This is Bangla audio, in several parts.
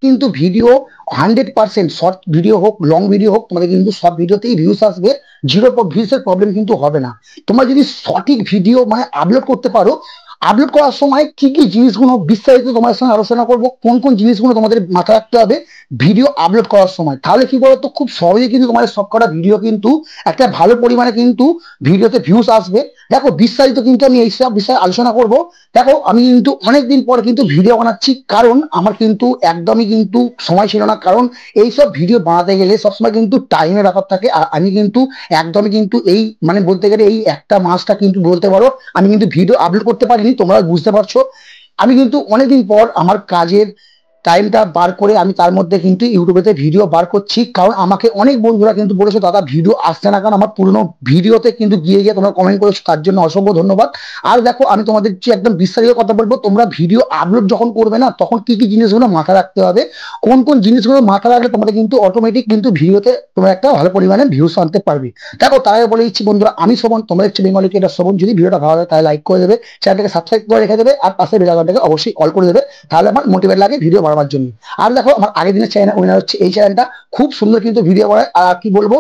কিন্তু ভিডিও 100% শর্ট ভিডিও হোক লং ভিডিও হোক তোমাদের কিন্তু সব ভিডিওতেই ভিউস আসবে, জিরো ভিউসের প্রবলেম কিন্তু হবে না। তোমরা যদি সঠিক ভিডিও মানে আপলোড করতে পারো, আপলোড করার সময় কি কি জিনিসগুলো বিস্তারিত তোমার সঙ্গে আলোচনা করবো, কোন কোন জিনিসগুলো তোমাদের মাথায় রাখতে হবে ভিডিও আপলোড করার সময়, তাহলে কি বলতো খুব সহজে কিন্তু তোমাদের সবকটা ভিডিও কিন্তু একটা ভালো পরিমাণে কিন্তু ভিডিওতে ভিউস আসবে। দেখো বিস্তারিত কিন্তু আমি এইসব বিষয়ে আলোচনা করব। দেখো আমি কিন্তু অনেকদিন পর কিন্তু ভিডিও বানাচ্ছি, কারণ আমার কিন্তু একদমই কিন্তু সময় ছিল না, কারণ এইসব ভিডিও বানাতে গেলে সবসময় কিন্তু টাইমের ব্যাপার থাকে। আর আমি কিন্তু একদমই কিন্তু এই মানে বলতে গেলে এই একটা মাসটা কিন্তু বলতে পারো আমি কিন্তু ভিডিও আপলোড করতে পারিনি, তোমরা বুঝতে পারছো। আমি কিন্তু অনেকদিন পর আমার কাজের টাইমটা বার করে আমি তার মধ্যে কিন্তু ইউটিউবেতে ভিডিও বার করছি, কারণ আমাকে অনেক বন্ধুরা কিন্তু বলেছো দাদা ভিডিও আসছে না, কারণ আমার পুরনো ভিডিওতে কিন্তু গিয়ে গিয়ে তোমরা কমেন্ট করেছো, তার জন্য অসংখ্য ধন্যবাদ। আর দেখো আমি তোমাদের যে একদম বিস্তারিত কথা বলবো, তোমরা ভিডিও আপলোড যখন করবে না তখন কি কি জিনিসগুলো মাথায় রাখতে হবে, কোন কোন জিনিসগুলো মাথায় রাখলে তোমাদের কিন্তু অটোমেটিক কিন্তু ভিডিওতে তোমরা একটা ভালো পরিমাণে ভিউস আনতে পারবে। দেখো তার আগে বলে দিচ্ছি বন্ধুরা, আমি শোভন, তোমরা হচ্ছে বেঙ্গলি ক্রিয়েটর শোভন। যদি ভিডিওটা ভালো লাগে তাহলে লাইক করে দেবে, চ্যানেলটাকে সাবস্ক্রাইব করে রেখে দেবে, আর পাশে বেল আইকনটাকে অবশ্যই অল করে দেবে, তাহলে আমার মোটিভেট লাগে ভিডিও বানাবার জন্য। আর দেখো আমার আগের দিনের চ্যানেল উইনার হচ্ছে এই চ্যানেলটা, খুব সুন্দর কিন্তু ভিডিও বানায়। আর কি বলবো,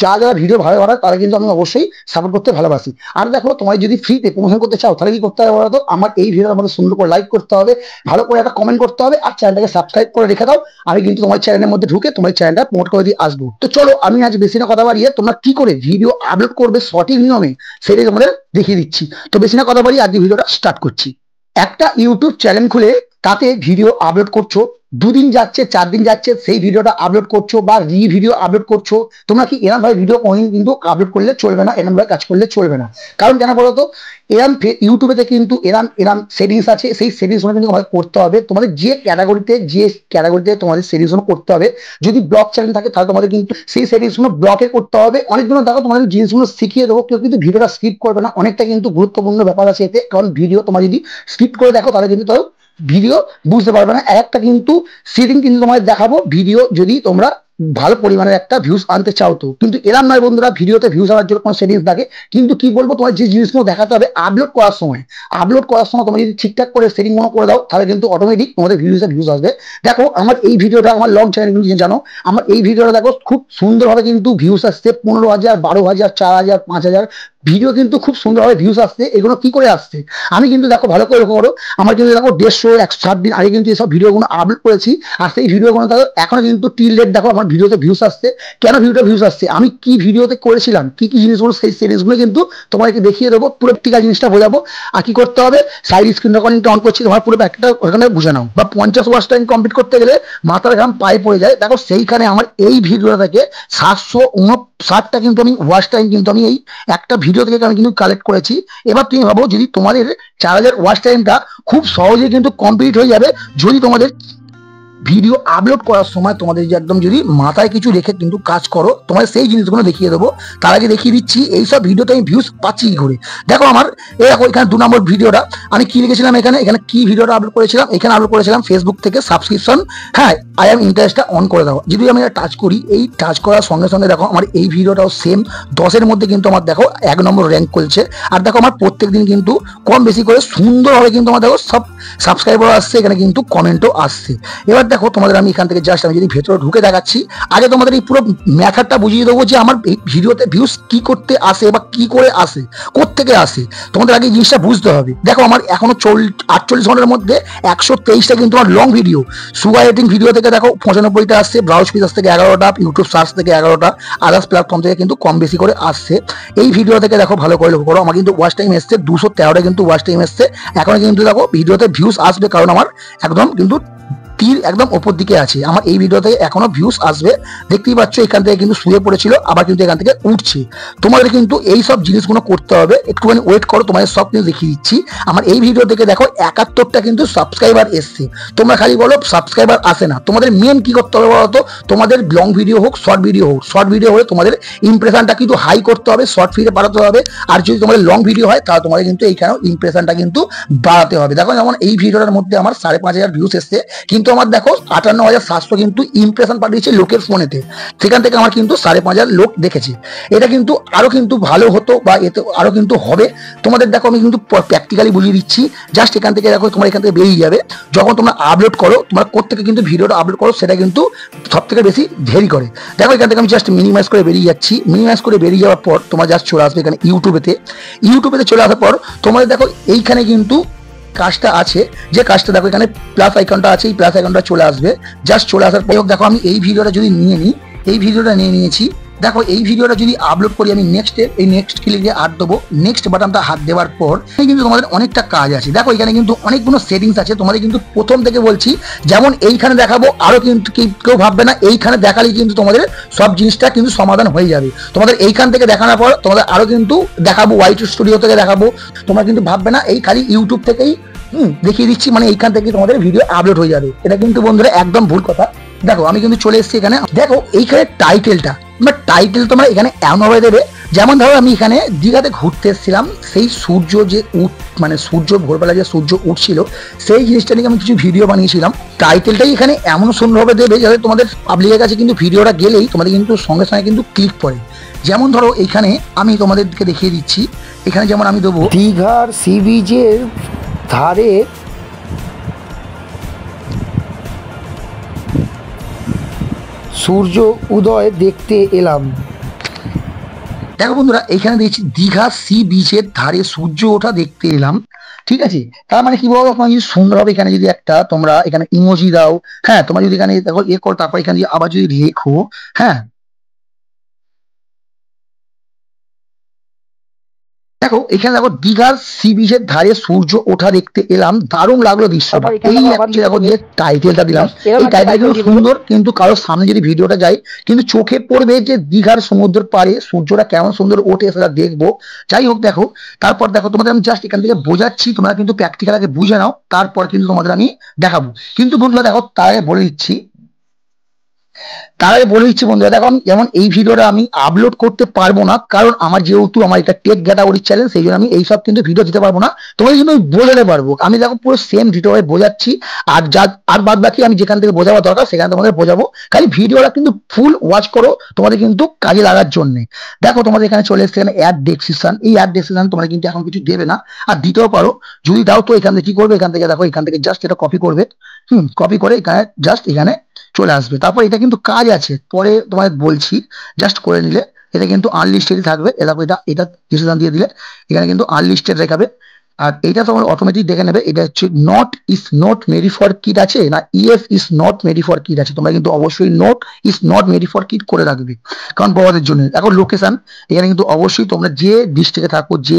যারা যারা ভিডিও ভালো বানায় তারা কিন্তু আমি অবশ্যই সাপোর্ট করতে ভালোবাসি। আর দেখো তোমার যদি ফ্রিতে প্রমোশন করতে চাও তাহলে কি করতে হবে বলো তো, আমার এই ভিডিওর মধ্যে সুন্দর করে লাইক করতে হবে, ভালো করে একটা কমেন্ট করতে হবে, আর চ্যানেলটাকে সাবস্ক্রাইব করে রেখে দাও। আমি কিন্তু তোমার চ্যানেলের মধ্যে ঢুকে তোমার চ্যানেলটা প্রমোট করে দিয়ে আসবো। তো চলো আমি আজ বেশি না কথা বাড়িয়ে তোমরা কি করে ভিডিও আপলোড করবে সঠিক নিয়মে সেটাই তোমাদের দেখিয়ে দিচ্ছি। তো বেশি না কথা বাড়িয়ে আজকে ভিডিওটা স্টার্ট করছি। একটা ইউটিউব চ্যানেল খুলে তাতে ভিডিও আপলোড করছো, 2 দিন যাচ্ছে 4 দিন যাচ্ছে সেই ভিডিওটা আপলোড করছো বা ভিডিও আপলোড করছো, তোমরা কি এরম ভাবে ভিডিও কোনোদিন কিন্তু আপলোড করলে চলবে না, এরম ভাবে কাজ করলে চলবে না। কারণ কেন বলতো, এরম ইউটিউবেতে কিন্তু এরম এরম সেটিংস আছে, সেই সেটিংস গুলো কিন্তু তোমাদের করতে হবে। তোমাদের যে ক্যাটাগরিতে তোমাদের সেটিংস গুলো করতে হবে। যদি ব্লগ চ্যানেল থাকে তাহলে তোমাদের কিন্তু সেই সেটিংস গুলো ব্লকে করতে হবে। অনেকগুলো দেখো তোমাদের জিনিসগুলো শিখিয়ে দেবো, কেউ কিন্তু ভিডিওটা স্কিপ করবে না, অনেকটা কিন্তু গুরুত্বপূর্ণ ব্যাপার আছে এতে। কারণ ভিডিও তোমরা যদি স্কিপ করে দেখো তাহলে কিন্তু ভিডিও বুঝতে পারবে না। একটা কিন্তু সেটিং কিন্তু তোমাদের দেখাবো, ভিডিও যদি তোমরা ভালো পরিমাণের একটা ভিউজ আনতে চাও তো, কিন্তু এরম নয় বন্ধুরা ভিডিওতে ভিউজ আনার জন্য কোনো সেটিংস থাকে। কিন্তু কি বলবো, তোমার যে জিনিসগুলো দেখাতে হবে আপলোড করার সময় তোমরা যদি ঠিকঠাক করে সেটিং গুলো করে দাও তাহলে কিন্তু অটোমেটিক তোমাদের ভিউজ আসবে। দেখো আমার এই ভিডিওটা আমার লং চ্যানেল কিন্তু জানো, আমার এই ভিডিওটা দেখো খুব সুন্দরভাবে কিন্তু ভিউজ আসছে, 15,000, 12,000, 4,000, 5,000 ভিডিও কিন্তু খুব সুন্দরভাবে ভিউজ আসছে। এগুলো কি করে আসছে আমি কিন্তু দেখো ভালো করে লক্ষ্য করো, আমার কিন্তু দেখো 150, 160 দিন আগে কিন্তু এইসব ভিডিওগুলো আপলোড করেছি। আর সেই ভিডিওগুলো দেখো এখনো কিন্তু টিল ডেট দেখো আমার ভিডিওতে ভিউজ আসছে। কেন ভিডিওতে ভিউজ আসছে, আমি কি ভিডিওতে করেছিলাম, কি কি জিনিসগুলো, সেই জিনিসগুলো কিন্তু তোমাকে দেখিয়ে দেবো, পুরো টিকা জিনিসটা বোঝাবো। আর কি করতে হবে, সাইড স্ক্রিন রেকর্ডিংটা অন করছি, তোমার পুরো একটা ওখানে বুঝে নাও। বা 50 ওয়াচ টাইম কমপ্লিট করতে গেলে মাথার ঘাম পায়ে পড়ে যায়। দেখো সেইখানে আমার এই ভিডিওটা থেকে 759টা কিন্তু আমি ওয়াচ টাইম কিন্তু আমি এই একটা ভিডিও থেকে আমি কিন্তু কালেক্ট করেছি। এবার তুমি ভাবো যদি তোমাদের 4,000 ওয়াচ টাইমটা খুব সহজে কিন্তু কমপ্লিট হয়ে যাবে যদি তোমাদের ভিডিও আপলোড করার সময় তোমাদের যে একদম যদি মাথায় কিছু রেখে কিন্তু কাজ করো। তোমাদের সেই জিনিসগুলো দেখিয়ে দেবো। তার আগে দেখিয়ে দিচ্ছি এইসব ভিডিওতে আমি ভিউজ পাচ্ছি কি করে। দেখো আমার দেখো এখানে 2 নম্বর ভিডিওটা আমি কি লিখেছিলাম, এখানে কি ভিডিওটা আপলোড করেছিলাম, এখানে আপলোড করেছিলাম ফেসবুক থেকে সাবস্ক্রিপশন, হ্যাঁ আই এম ইন্টারেস্টটা অন করে দাও। যদি আমি টাচ করি, এই টাচ করার সঙ্গে সঙ্গে দেখো আমার এই ভিডিওটাও সেম 10-এর মধ্যে কিন্তু আমার দেখো 1 নম্বর র্যাঙ্ক করছে। আর দেখো আমার প্রত্যেকদিন কিন্তু কম বেশি করে সুন্দরভাবে কিন্তু আমার দেখো সব সাবস্ক্রাইবার আসছে, এখানে কিন্তু কমেন্টও আসছে। এবার দেখো তোমাদের আমি এখান থেকে জাস্ট আমি যদি ভেতরে ঢুকে দেখাচ্ছি, আগে তোমাদের এই পুরো ম্যাথারটা বুঝিয়ে দেবো যে আমার এই ভিডিওতে ভিউজ কি করতে আসে বা কি করে আসে, কোত্থেকে আসে, তোমাদের আগে জিনিসটা বুঝতে হবে। দেখো আমার এখনো 48 ঘন্টার মধ্যে 123টা কিন্তু আমার long video, sugar rating video থেকে দেখো 95টা আসছে, ব্রাউজ ফিচার্স থেকে 11টা, ইউটিউব সার্চ থেকে 11টা, আদার্স প্ল্যাটফর্ম থেকে কিন্তু কম বেশি করে আসছে। এই ভিডিও থেকে দেখো ভালো করে লক্ষ্য করো, আমার কিন্তু ওয়াচ টাইম এসছে 213টা কিন্তু ওয়াচ টাইম এসছে। এখন কিন্তু দেখো ভিডিওতে ভিউজ আসবে, কারণ আমার একদম কিন্তু তীর একদম ওপর দিকে আছে। আমার এই ভিডিওতে এখনো ভিউজ আসবে, দেখতেই পাচ্ছ এখান থেকে কিন্তু শুয়ে পড়েছিল, আবার কিন্তু এখান থেকে উঠছে। তোমাদের কিন্তু এই সব জিনিসগুলো করতে হবে, একটুখানি ওয়েট করো, তোমাদের সব কিছু দেখিয়ে দিচ্ছি। আমার এই ভিডিও থেকে দেখো 71টা কিন্তু সাবস্ক্রাইবার এসছে। তোমরা খালি বলো সাবস্ক্রাইবার আসে না, তোমাদের মেন কি করতে হবে বলতো, তোমাদের লং ভিডিও হোক শর্ট ভিডিও হোক, শর্ট ভিডিও হলে তোমাদের ইমপ্রেশনটা কিন্তু হাই করতে হবে, শর্ট ফিডে বাড়াতে হবে। আর যদি তোমাদের লং ভিডিও হয় তাহলে তোমাদের কিন্তু এইখানেও ইমপ্রেশনটা কিন্তু বাড়াতে হবে। দেখো যেমন এই ভিডিওটার মধ্যে আমার 5,500 ভিউজ এসছে, কিন্তু কিন্তু আমার দেখো 58,700 কিন্তু ইমপ্রেশন পাঠিয়েছে লোকের ফোনেতে, সেখান থেকে আমার কিন্তু 5,500 লোক দেখেছে। এটা কিন্তু আরো কিন্তু ভালো হতো বা এতে আরো কিন্তু হবে। তোমাদের দেখো আমি কিন্তু প্র্যাকটিক্যালি বুঝিয়ে দিচ্ছি। জাস্ট এখান থেকে দেখো তোমার এখান থেকে বেরিয়ে যাবে, যখন তোমরা আপলোড করো তোমরা কোত্থেকে কিন্তু ভিডিওটা আপলোড করো সেটা কিন্তু সব থেকে বেশি ভেরি করে। দেখো এখান থেকে আমি জাস্ট মিনিমাইজ করে বেরিয়ে যাচ্ছি। মিনিমাইজ করে বেরিয়ে যাওয়ার পর তোমার জাস্ট চলে আসবে এখানে ইউটিউবেতে চলে আসার পর তোমাদের দেখো এইখানে কিন্তু কাজটা আছে, যে কাজটা দেখো এখানে প্লাস আইকনটা আছে, এই প্লাস আইকনটা চলে আসবে। জাস্ট চলে আসার পর দেখো আমি এই ভিডিওটা যদি নিয়ে নিই, এই ভিডিওটা নিয়ে নিয়েছি। দেখো এই ভিডিওটা যদি আপলোড করি আমি এই নেক্সট ক্লিকে হাত দেবো। নেক্সট বাটনটা হাত দেওয়ার পর কিন্তু তোমাদের অনেকটা কাজ আছে। দেখো এখানে কিন্তু অনেকগুলো সেটিংস আছে, তোমাদের কিন্তু প্রথম থেকে বলছি যেমন এইখানে দেখাবো, আরো কিন্তু কেউ ভাববে না এইখানে দেখালেই কিন্তু তোমাদের সব জিনিসটা কিন্তু সমাধান হয়ে যাবে। তোমাদের এইখান থেকে দেখানোর পর তোমাদের আরো কিন্তু দেখাবো, ওয়াইটি স্টুডিও থেকে দেখাবো। তোমরা কিন্তু ভাববে না এই খালি ইউটিউব থেকেই দেখিয়ে দিচ্ছি মানে এইখান থেকে তোমাদের ভিডিও আপলোড হয়ে যাবে, এটা কিন্তু বন্ধুরা একদম ভুল কথা। দেখো আমি কিন্তু চলে এসেছি এখানে। দেখো এইখানে টাইটেল তোমরা এখানে এমনভাবে দেবে, যেমন ধরো আমি এখানে দীঘাতে ঘুরতে এসেছিলাম, সেই সূর্য যে মানে সূর্য ভোরবেলা যে সূর্য উঠছিল সেই জিনিসটা নিয়ে আমি কিছু ভিডিও বানিয়েছিলাম। টাইটেলটাই এখানে এমন সুন্দরভাবে দেবে যাতে তোমাদের পাবলিকের কাছে কিন্তু ভিডিওটা গেলেই তোমাদের কিন্তু সঙ্গে সঙ্গে কিন্তু ক্লিক পড়ে। যেমন ধরো এখানে আমি তোমাদেরকে দেখিয়ে দিচ্ছি, এখানে যেমন আমি দেবো দীঘার সি বিচের ধারে সূর্য উদয় দেখতে এলাম। দেখো বন্ধুরা এখানে দেখছি দীঘা সি বিচের ধারে সূর্য ওঠা দেখতে এলাম, ঠিক আছে। তার মানে কি বলবো, তোমার যদি সুন্দর হবে এখানে যদি একটা তোমরা এখানে ইমোজি দাও, হ্যাঁ তোমরা যদি এখানে দেখো করো, তারপর এখানে আবার যদি লেখো, হ্যাঁ দেখো এখানে দেখো দীঘার সি বিচের ধারে সূর্য ওঠা দেখতে এলাম, দারুণ লাগলো দৃশ্যটা। এই দেখো যে টাইটেলটা দিলাম, এই টাইটেলটা কিন্তু সুন্দর, কিন্তু কারোর সামনে যদি ভিডিওটা যায় কিন্তু চোখে পড়বে যে দীঘার সমুদ্রের পাড়ে সূর্যটা কেমন সুন্দর ওঠে সেটা দেখবো। যাই হোক দেখো, তারপর দেখো তোমাদের আমি জাস্ট এখান থেকে বোঝাচ্ছি, তোমরা কিন্তু প্র্যাকটিক্যাল আগে বুঝে নাও, তারপর কিন্তু তোমাদের আমি দেখাবো। কিন্তু বন্ধুরা দেখো তার আগে বলে দিচ্ছি বন্ধুরা, দেখো যেমন এই ভিডিওটা আমি আপলোড করতে পারবো না, কারণ আমার যেহেতু আমার এটা টেক ক্যাটাগরি চ্যানেল, সেই জন্য আমি এইসব কিন্তু ভিডিও দিতে পারবো না। তোমাদের জন্য আমি বোঝাতে পারবো, আমি দেখো পুরো সেম ভিডিও বোঝাচ্ছি, আর বাদ বাকি আমি যেখান থেকে বোঝাবার দরকার সেখানে তোমাদের বোঝাবো। খালি ভিডিওটা কিন্তু ফুল ওয়াচ করো, তোমাদের কিন্তু কাজে লাগার জন্য। দেখো তোমাদের এখানে চলে এসছে এখানে অ্যাড ডেসক্রিপশন, এই অ্যাড ডেসক্রিপশন তোমরা কিন্তু এখন কিছু দেবে না, আর দিতেও পারো। যদি দাও তো এখান থেকে কি করবে, এখান থেকে দেখো এখান থেকে জাস্ট এটা কপি করবে, কপি করে এখানে জাস্ট এখানে চলে আসবে। তারপর এটা কিন্তু কাজ আছে, পরে তোমায় বলছি, জাস্ট করে নিলে এটা কিন্তু আনলিস্টেড থাকবে। এটা ডিসিশন দিয়ে দিলে এখানে কিন্তু আনলিস্টেড দেখাবে, আর এটা তোমার অটোমেটিক দেখে নেবে এটা হচ্ছে নট মেরি ফর কিড আছে না ইএফ ইজ নট মেরি ফর কিড আছে। তোমরা কিন্তু অবশ্যই নট মেরি ফর কিড করে রাখবে, কারণ বড়দের জন্য। এখন লোকেশন এখানে কিন্তু অবশ্যই তোমরা যে ডিস্ট্রিক্টে থাকো, যে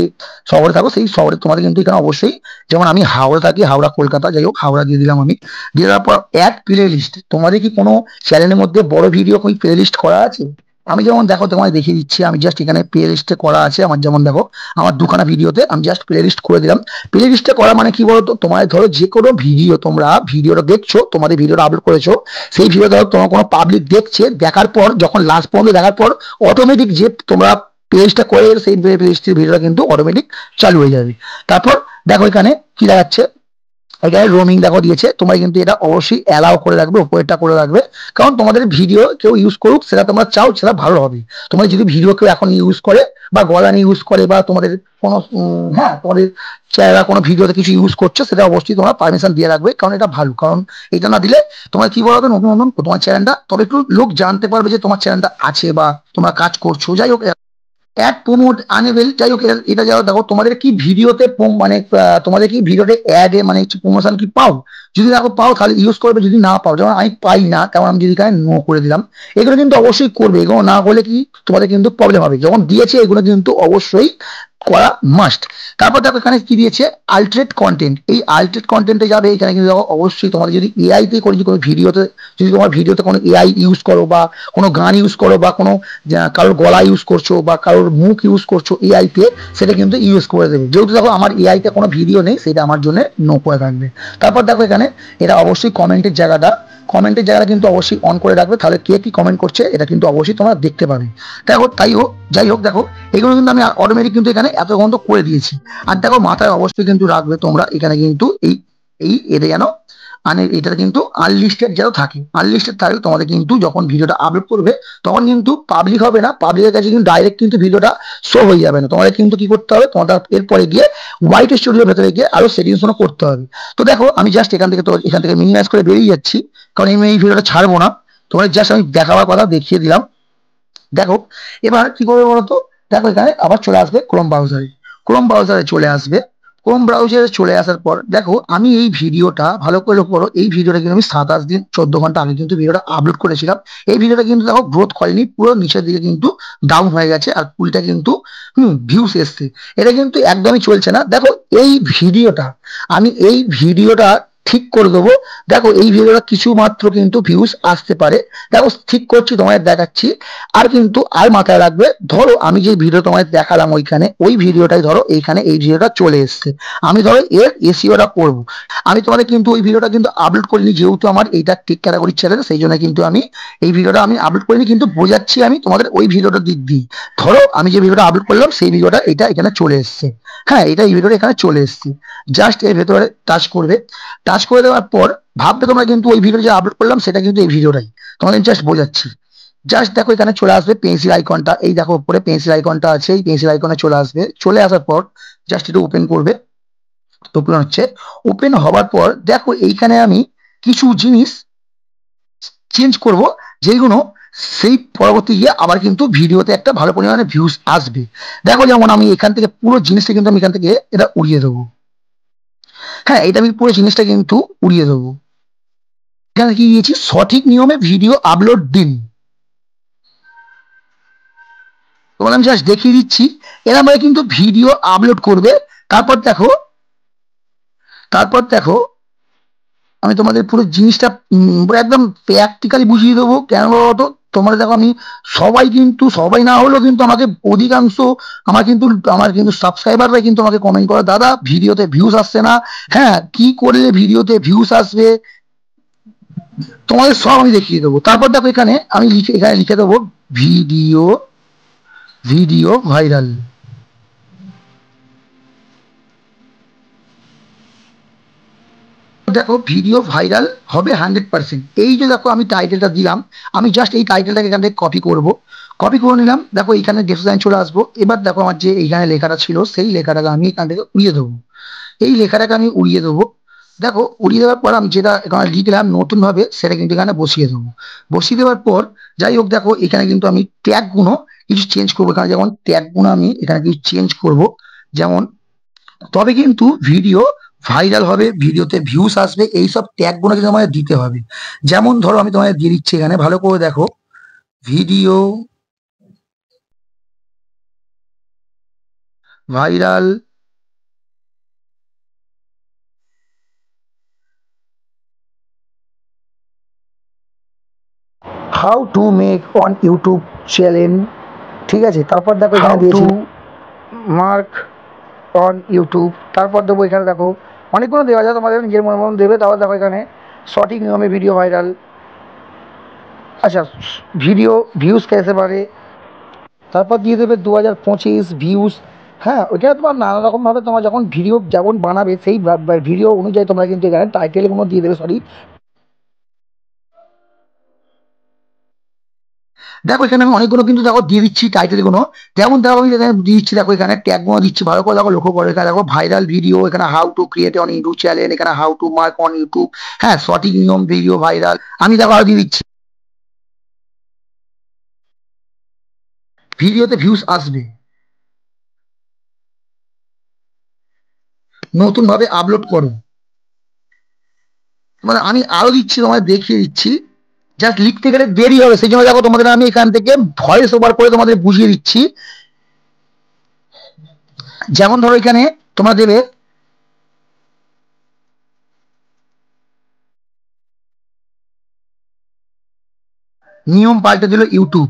শহরে থাকো, সেই শহরে তোমাদের কিন্তু এখানে অবশ্যই, যেমন আমি হাওড়া থাকি, হাওড়া কলকাতা, যাই হোক হাওড়া দিয়ে দিলাম আমি। দিয়ে দেওয়ার পর অ্যাড প্লে লিস্ট, তোমাদের কি কোনো চ্যানেলের মধ্যে বড় ভিডিও কোনো প্লে লিস্ট করা আছে? আমি যেমন দেখো তোমায় দেখিয়ে দিচ্ছি, আমি জাস্ট এখানে প্লে লিস্টে করা আছে আমার, যেমন দেখো আমার দুখানা ভিডিওতে আমি জাস্ট প্লে লিস্ট করে দিলাম। প্লে লিস্টে করা মানে কি বলতো, তোমার ধরো যে কোনো ভিডিও, তোমরা ভিডিওটা দেখছো, তোমাদের ভিডিওটা আপলোড করেছো, সেই ভিডিও ধরো তোমার কোনো পাবলিক দেখছে, দেখার পর যখন লাস্ট পর্যন্ত দেখার পর অটোমেটিক যে তোমরা পেজটা করে সেই পেজটির ভিডিওটা কিন্তু অটোমেটিক চালু হয়ে যাবে। তারপর দেখো এখানে কি দেখাচ্ছে, এখানে রোমিং দেখো দিয়েছে, তোমরা কিন্তু এটা অবশ্যই অ্যালাউ করে রাখবে, উপরেরটা করে রাখবে, কারণ তোমাদের ভিডিও কেউ ইউজ করুক সেটা তোমরা চাও, সেটা ভালো হবে। তোমরা যদি ভিডিও কেউ এখন ইউজ করে বা গলানি ইউজ করে বা তোমাদের কোনো তোমাদের চ্যানেল কোনো ভিডিওতে কিছু ইউজ করছো, সেটা অবশ্যই তোমরা পারমিশন দিয়ে রাখবে, কারণ এটা ভালো। কারণ এটা না দিলে তোমরা কি বলতো, নতুন নতুন তোমার চ্যানেলটা তবে একটু লোক জানতে পারবে যে তোমার চ্যানেলটা আছে বা তোমরা কাজ করছো। যাই হোক অ্যাড প্রমোট আনেবেল, যাই হোক এটা যাও দেখো তোমাদের কি ভিডিওতে মানে তোমাদের কি ভিডিওতে অ্যাড মানে প্রমোশন কি পাও, যদি দেখো পাও তাহলে ইউজ করবে, যদি না পাও, যেমন আমি পাই না তেমন আমি যদি এখানে নো করে দিলাম, এগুলো কিন্তু অবশ্যই করবে। এগুলো না হলে কি তোমাদের কিন্তু প্রবলেম হবে, যখন দিয়েছে এগুলো কিন্তু অবশ্যই করা মাস্ট। তারপর দেখো এখানে কি দিয়েছে, আল্টারেট কন্টেন্ট, এই আল্টারেট কন্টেন্টে যাবে। এখানে কিন্তু অবশ্যই তোমাদের যদি এআই তে করে কোনো ভিডিওতে, যদি তোমার ভিডিওতে কোনো এআই ইউজ করো বা কোনো গান ইউজ করো বা কোনো কারোর গলা ইউজ করছো বা কারোর মুখ ইউজ করছো এআই তে, সেটা কিন্তু ইউজ করে দেবে। যেহেতু দেখো আমার এআই তে কোনো ভিডিও নেই, সেটা আমার জন্য নো করে থাকবে। তারপর দেখো এখানে এটা অবশ্যই কমেন্টের জায়গাটা কিন্তু অবশ্যই অন করে রাখবে, তাহলে কে কি কমেন্ট করছে এটা কিন্তু অবশ্যই তোমরা দেখতে পাবে। দেখো যাই হোক দেখো এগুলো কিন্তু আমি অটোমেটিক কিন্তু এখানে এত পর্যন্ত করে দিয়েছি। আর দেখো মাথায় অবশ্যই কিন্তু রাখবে তোমরা এখানে কিন্তু এই এতে যেন এটাতে কিন্তু আনলিস্টেড যেন থাকে, আনলিস্টেড থাকলে তোমাদের কিন্তু যখন ভিডিওটা আপলোড করবে তখন কিন্তু পাবলিক হবে না, পাবলিকের কাছে কিন্তু ডাইরেক্ট কিন্তু ভিডিওটা শো হয়ে যাবে না। তোমাদের কিন্তু কি করতে হবে, তোমাদের এরপরে গিয়ে হোয়াইট স্টুডিওর ভেতরে গিয়ে আরো সেটিংস করতে হবে। তো দেখো আমি জাস্ট এখান থেকে মিনিমাইজ করে বেরিয়ে যাচ্ছি, কারণ আমি এই ভিডিওটা ছাড়বো না, তোমাদের জাস্ট আমি দেখাবার কথা দেখিয়ে দিলাম। দেখো এবার কি করবে বলতো, দেখো এখানে আবার চলে আসবে ক্রোম ব্রাউজারে, ক্রোম ব্রাউজারে চলে আসবে। ক্রোম ব্রাউজারে চলে আসার পর দেখো আমি এই ভিডিওটা ভালো করে লক্ষ্য করো, এই ভিডিওটা কিন্তু আমি 7-8 দিন 14 ঘন্টা আগে কিন্তু ভিডিওটা আপলোড করেছিলাম। এই ভিডিওটা কিন্তু দেখো গ্রোথ করেনি, পুরো নিচের দিকে কিন্তু ডাউন হয়ে গেছে, আর পুলটা কিন্তু ভিউস এসছে, এটা কিন্তু একদমই চলছে না। দেখো এই ভিডিওটা ঠিক করে দেবো। দেখো এই ভিডিওটা কিছু মাত্র কিন্তু ভিউস আসতে পারে, দেখো ঠিক করছি তোমাদের দেখাচ্ছি। আর কিন্তু আর মাথায় রাখবে, ধরো আমি যে ভিডিও তোমাদের দেখালাম ওইখানে, ওই ভিডিওটাই ধরো এইখানে এই ভিডিওটা চলে এসছে, আমি ধরো এর এসইওটা করবো। আমি তোমাদের কিন্তু ওই ভিডিওটা কিন্তু আপলোড করিনি, যেহেতু আমার এইটা টিক ক্যাটাগরির চ্যানেল, সেই জন্য কিন্তু আমি এই ভিডিওটা আমি আপলোড করিনি, কিন্তু বোঝাচ্ছি আমি তোমাদের ওই ভিডিওটার দিক দিয়ে। ধরো আমি যে ভিডিওটা আপলোড করলাম সেই ভিডিওটা এটা এখানে চলে এসছে, হ্যাঁ এটা এই ভিডিওটা এখানে চলে এসছে। জাস্ট এর ভেতরে টাচ করবে, টাচ করে দেওয়ার পর ভাববে তোমরা কিন্তু ওই ভিডিও যে আপলোড করলাম সেটা কিন্তু এই ভিডিওটাই, তোমাদের জাস্ট বোঝাচ্ছি। জাস্ট দেখো এখানে চলে আসবে পেন্সিল আইকনটা, এই দেখো উপরে পেন্সিল আইকনটা আছে, এই পেন্সিল আইকনে চলে আসবে। চলে আসার পর জাস্ট এটা ওপেন করবে, ওপেন হচ্ছে। ওপেন হওয়ার পর দেখো এইখানে আমি কিছু জিনিস চেঞ্জ করব, যেগুলো সেই পরবর্তী গিয়ে আবার কিন্তু ভিডিওতে একটা ভালো পরিমাণে ভিউজ আসবে। দেখো যেমন আমি এখান থেকে পুরো জিনিসটা কিন্তু আমি এখান থেকে এটা উড়িয়ে দেবো, হ্যাঁ এটা আমি পুরো জিনিসটা কিন্তু উড়িয়ে দেবো। এখানে কি দিয়েছি, সঠিক নিয়মে ভিডিও আপলোড দিন, তোমাদের আমি জাস্ট দেখিয়ে দিচ্ছি। এরা মানে কিন্তু ভিডিও আপলোড করবে। তারপর দেখো, তারপর দেখো আমি তোমাদের পুরো জিনিসটা পুরো একদম প্র্যাকটিক্যালি বুঝিয়ে দেবো। কেন বলতো, তোমরা দেখো আমি সবাই না হলেও কিন্তু আমাকে অধিকাংশ আমার কিন্তু সাবস্ক্রাইবাররা কিন্তু আমাকে কমেন্ট করে, দাদা ভিডিওতে ভিউজ আসছে না, হ্যাঁ কি করলে ভিডিওতে ভিউজ আসবে, তোমাদের সব আমি দেখিয়ে দেবো। তারপর দেখো এখানে আমি এখানে লিখে দেবো ভিডিও ভিডিও ভাইরাল। দেখো ভিডিও ভাইরাল হবে 100%, এই যে দেখো আমি টাইটেলটা দিলাম, আমি জাস্ট এই টাইটেলটাকে এখান থেকে কপি করব, কপি করে নিলাম। দেখো এইখানে ডেসক্রিপশন চলে আসবো। এবার দেখো আমার যে এইখানে লেখাটা ছিল সেই লেখাটাকে আমি এখান থেকে উড়িয়ে দেবো, এই লেখাটাকে আমি উড়িয়ে দেবো। দেখো উড়িয়ে দেওয়ার পর আমি যেটা এখানে লিখলাম নতুন ভাবে সেটা কিন্তু এখানে বসিয়ে দেবো। বসিয়ে দেওয়ার পর যাই হোক দেখো এখানে কিন্তু আমি ট্যাগ গুলো কিছু চেঞ্জ করবো, এখানে যেমন ট্যাগ গুলো আমি এখানে কিছু চেঞ্জ করব, যেমন তবে কিন্তু ভিডিও ভাইরাল হবে, ভিডিওতে ভিউস আসবে, এইসব ট্যাগ গুলো কিন্তু আমাদের দিতে হবে। যেমন ধরো আমি তোমাদের দিয়ে দিচ্ছি, এখানে ভালো করে দেখো, video viral how to make on YouTube channel, ঠিক আছে। তারপর দেখো এখানে দিয়েছি মার্ক অন ইউটিউব, তারপর দেবো এখানে দেখো অনেকগুলো দেওয়া যায়, তোমাদের নিজের মনে মন দেবে। তারপর দেখো এখানে সঠিক নিয়মে ভিডিও ভাইরাল, আচ্ছা ভিডিও ভিউজ कैसे বাড়ে, তারপর দিয়ে দেবে 2025 ভিউজ। হ্যাঁ ওইখানে তোমার নানা রকমভাবে তোমার যখন ভিডিও যেমন বানাবে সেই ভিডিও অনুযায়ী তোমরা কিন্তু এখানে টাইটেলগুলো দিয়ে দেবে, সরি। দেখো এখানে আমি অনেকগুলো কিন্তু দেখো দিয়ে দিচ্ছি টাইটেলগুলো, যেমন দেখো আমি এখানে দিয়ে দিচ্ছি, দেখো এখানে ট্যাগগুলো দিচ্ছি, ভালো করে দেখো লক্ষ্য করে, এখানে দেখো ভাইরাল ভিডিও, এখানে how to create on YouTube channel, এখানে how to mark on YouTube, হ্যাঁ সঠিক নিয়ম ভিডিও ভাইরাল, আমি দেখো আরো দিয়ে দিচ্ছি ভিডিওতে ভিউজ আসবে, নতুন ভাবে আপলোড করো, মানে আমি আরো দিচ্ছি তোমাদের দেখিয়ে দিচ্ছি। জাস্ট লিখতে গেলে দেরি হবে, সেই জন্য দেখো তোমাদের আমি এখান থেকে ভয়েস ওভার করে তোমাদের বুঝিয়ে দিচ্ছি। যেমন ধরো এখানে তোমরা দেবে নিয়ম পাল্টে দিল ইউটিউব,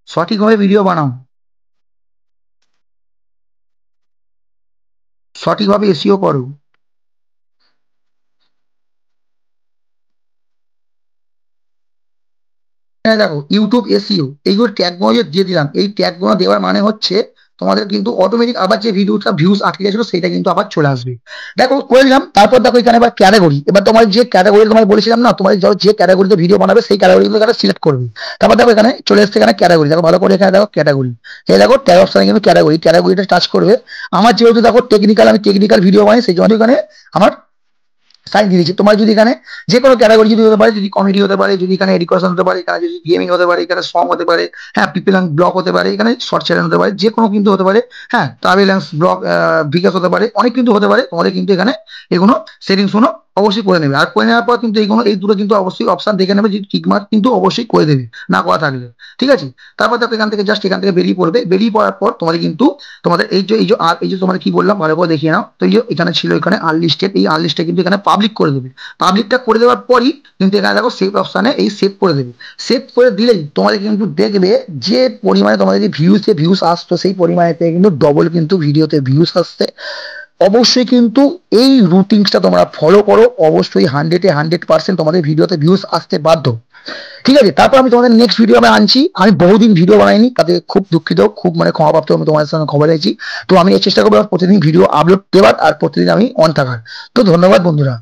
সঠিকভাবে ভিডিও বানাও, সঠিকভাবে এসইও করো। হ্যাঁ দেখো ইউটিউব এসইও এইগুলো ট্যাগ গুলো দিয়ে দিলাম, এই ট্যাগ গুলো দেওয়ার মানে হচ্ছে তোমাদের কিন্তু অটোমেটিক আবার যে ভিডিওটা ভিউজ আটকে গেছিল সেটা কিন্তু আবার চলে আসবে। দেখো করে দিলাম। তারপর দেখো এখানে আবার ক্যাটাগরি, এবার তোমার যে ক্যাটাগরি তোমায় বলেছিলাম না, তোমার যে ক্যাটাগরিতে ভিডিও বানাবে সেই ক্যাটাগরি এখানে সিলেক্ট করবে। তারপর দেখো এখানে চলে এসছে এখানে ক্যাটাগরি, দেখো ভালো করে এখানে দেখো ক্যাটাগরি, এই দেখো ট্যাগ অপশনে কিন্তু ক্যাটাগরিটা টাচ করবে। আমার যেহেতু দেখো টেকনিক্যাল, আমি টেকনিক্যাল ভিডিও বানাই, সেই জন্য এখানে আমার সাইন দিয়ে দিচ্ছি। তোমার যদি এখানে যে কোনো ক্যাটাগরি যদি হতে পারে, যদি কমেডি হতে পারে, যদি এখানে এডুকেশন হতে পারে, এখানে যদি গেমিং হতে পারে, এখানে সং হতে পারে, হ্যাঁ পিপল অ্যান্ড ব্লগ হতে পারে, এখানে শর্ট চ্যানেল হতে পারে, যে কোনো কিন্তু হতে পারে, হ্যাঁ ট্রাভেল অ্যান্ড ব্লগ বিকাশ হতে পারে, অনেক কিন্তু হতে পারে। তোমাদের কিন্তু এখানে এগুলো সেটিংস গুলো অবশ্যই করে নেবে। আর করে নেওয়ার পর কিন্তু এইগুলো এই দুটো কিন্তু অবশ্যই অপশন দেখে নেবে, যে টিকমার্ক কিন্তু অবশ্যই করে দেবে না করা থাকলে, ঠিক আছে। তারপর দেখো এখান থেকে জাস্ট এখান থেকে বেরিয়ে পড়বে। বেরিয়ে পড়ার পর তোমাদের কিন্তু তোমাদের এই যে তোমাদের কি বললাম ভালো করে দেখিয়ে নাও। তো এই যে এখানে ছিল এখানে আনলিস্টেড, এই আনলিস্টেড কিন্তু এখানে পাবলিক করে দেবে। পাবলিকটা করে দেওয়ার পরই কিন্তু এখানে দেখো সেভ অপশনে এই সেভ করে দেবে। সেভ করে দিলেই তোমাদের কিন্তু দেখবে যে পরিমাণে তোমাদের যে ভিউজ আসতো সেই পরিমাণে কিন্তু ডবল কিন্তু ভিডিওতে ভিউজ আসছে। অবশ্যই কিন্তু এই রুটিনটা তোমরা ফলো করো, অবশ্যই 100% তোমাদের ভিডিওতে ভিউজ আসতে বাধ্য, ঠিক আছে। তারপর আমি তোমাদের নেক্সট ভিডিও আমি আনছি। আমি বহুদিন ভিডিও বানাইনি, তাতে খুব দুঃখিত, খুব মানে ক্ষমাপ্রাপ্ত, আমি তোমাদের সঙ্গে খবর দিয়েছি। তো আমি এই চেষ্টা করবো প্রতিদিন ভিডিও আপলোড দেওয়ার আর প্রতিদিন আমি অন থাকার। তো ধন্যবাদ বন্ধুরা।